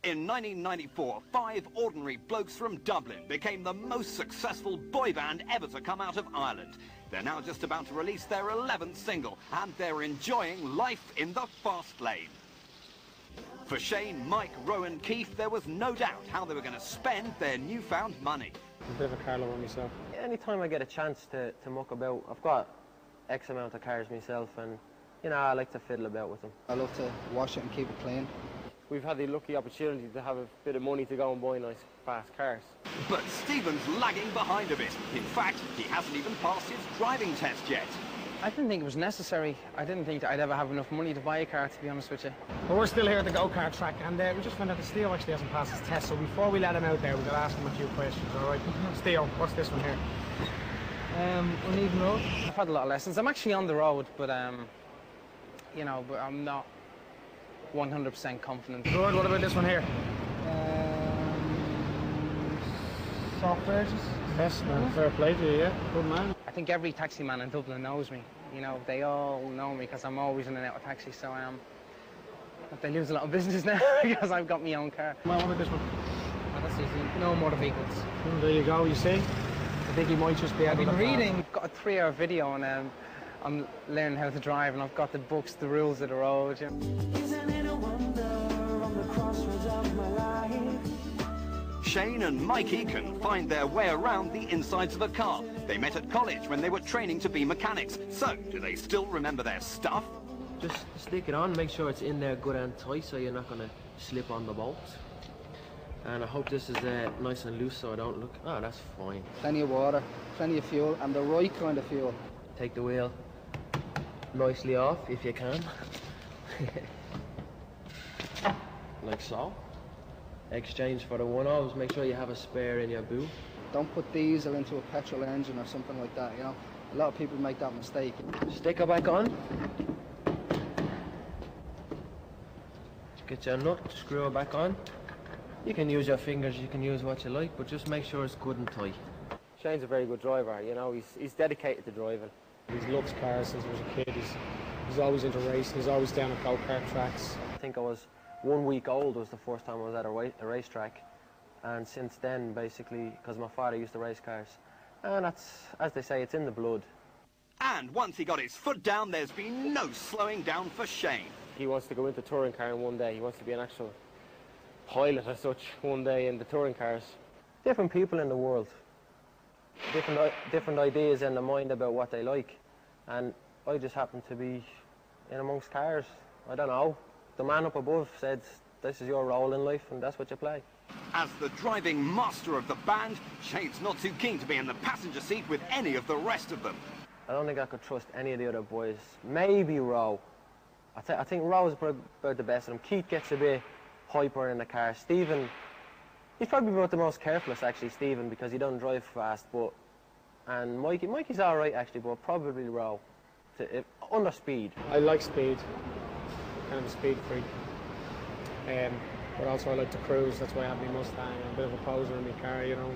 In 1994, 5 ordinary blokes from Dublin became the most successful boy band ever to come out of Ireland. They're now just about to release their 11th single, and they're enjoying life in the fast lane. For Shane, Mike, Rowan, Keith, there was no doubt how they were going to spend their newfound money. I'm a bit of a car lover myself. Anytime I get a chance to muck about, I've got X amount of cars myself, and you know, I like to fiddle about with them. I love to wash it and keep it clean. We've had the lucky opportunity to have a bit of money to go and buy nice, fast cars. But Stephen's lagging behind a bit. In fact, he hasn't even passed his driving test yet. I didn't think it was necessary. I didn't think that I'd ever have enough money to buy a car, to be honest with you. Well, we're still here at the go-kart track, and we just found out that Steve actually hasn't passed his test, so before we let him out there, we've got to ask him a few questions, all right? Steve, what's this one here? Uneven road. I've had a lot of lessons. I'm actually on the road, but, you know, but I'm not 100% confident. Good, what about this one here? Soft edges. Yes, fair play to you, yeah. Good man. I think every taxi man in Dublin knows me. You know, they all know me because I'm always in and out of taxis, so but they lose a lot of business now because I've got my own car. Well, what about this one? Well, that's easy. No motor vehicles. There you go, you see? I think he might just be I've been reading. I've got a 3-hour video and I'm learning how to drive, and I've got the books, the rules of the road. You know. Isn't it a wonder on the crossroads of my life? Shane and Mikey can find their way around the insides of a car. They met at college when they were training to be mechanics. So, do they still remember their stuff? Just stick it on, make sure it's in there good and tight so you're not going to slip on the bolts. And I hope this is nice and loose so I don't look... Oh, that's fine. Plenty of water, plenty of fuel, and the right kind of fuel. Take the wheel nicely off if you can. Like so. Exchange for the one. Always make sure you have a spare in your boot. Don't put diesel into a petrol engine or something like that, you know. A lot of people make that mistake. Stick it back on. Get your nut, screw it back on. You can use your fingers, you can use what you like, but just make sure it's good and tight. Shane's a very good driver, you know, he's dedicated to driving. He loves cars since he was a kid. He's always into racing, he's always down at go-kart tracks. I think I was 1 week old was the first time I was at a racetrack, and since then, basically, because my father used to race cars, and that's, as they say, it's in the blood. And once he got his foot down, there's been no slowing down for Shane. He wants to go into touring car in one day. He wants to be an actual pilot as such one day in the touring cars. Different people in the world, different ideas in the mind about what they like, and I just happen to be in amongst cars. I don't know. The man up above said, this is your role in life, and that's what you play. As the driving master of the band, Shane's not too keen to be in the passenger seat with any of the rest of them. I don't think I could trust any of the other boys. Maybe Ro. I think Ro's about the best of them. Keith gets a bit hyper in the car. Stephen, he's probably about the most carefulest, actually, Stephen, because he doesn't drive fast. And Mikey's all right, actually, but probably Ro. Under speed. I like speed. Kind of a speed freak. But also I like to cruise. That's why I have my Mustang. I'm a bit of a poser in my car, you know.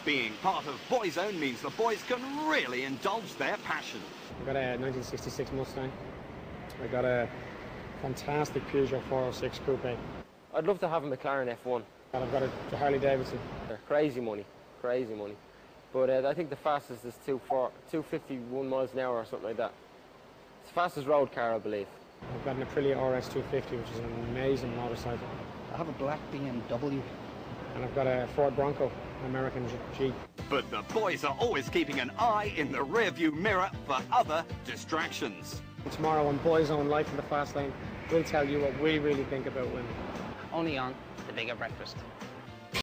Being part of Boyzone means the boys can really indulge their passion. I got a 1966 Mustang. I got a fantastic Peugeot 406 Coupe. I'd love to have a McLaren F1. And I've got a Harley Davidson. They're crazy money. But I think the fastest is 251 miles an hour or something like that. It's the fastest road car, I believe. I've got an Aprilia RS 250, which is an amazing motorcycle. I have a black BMW. And I've got a Ford Bronco, an American Jeep. But the boys are always keeping an eye in the rearview mirror for other distractions. Tomorrow on Boyzone, Life in the Fast Lane, we'll tell you what we really think about women. Only on The Bigger Breakfast.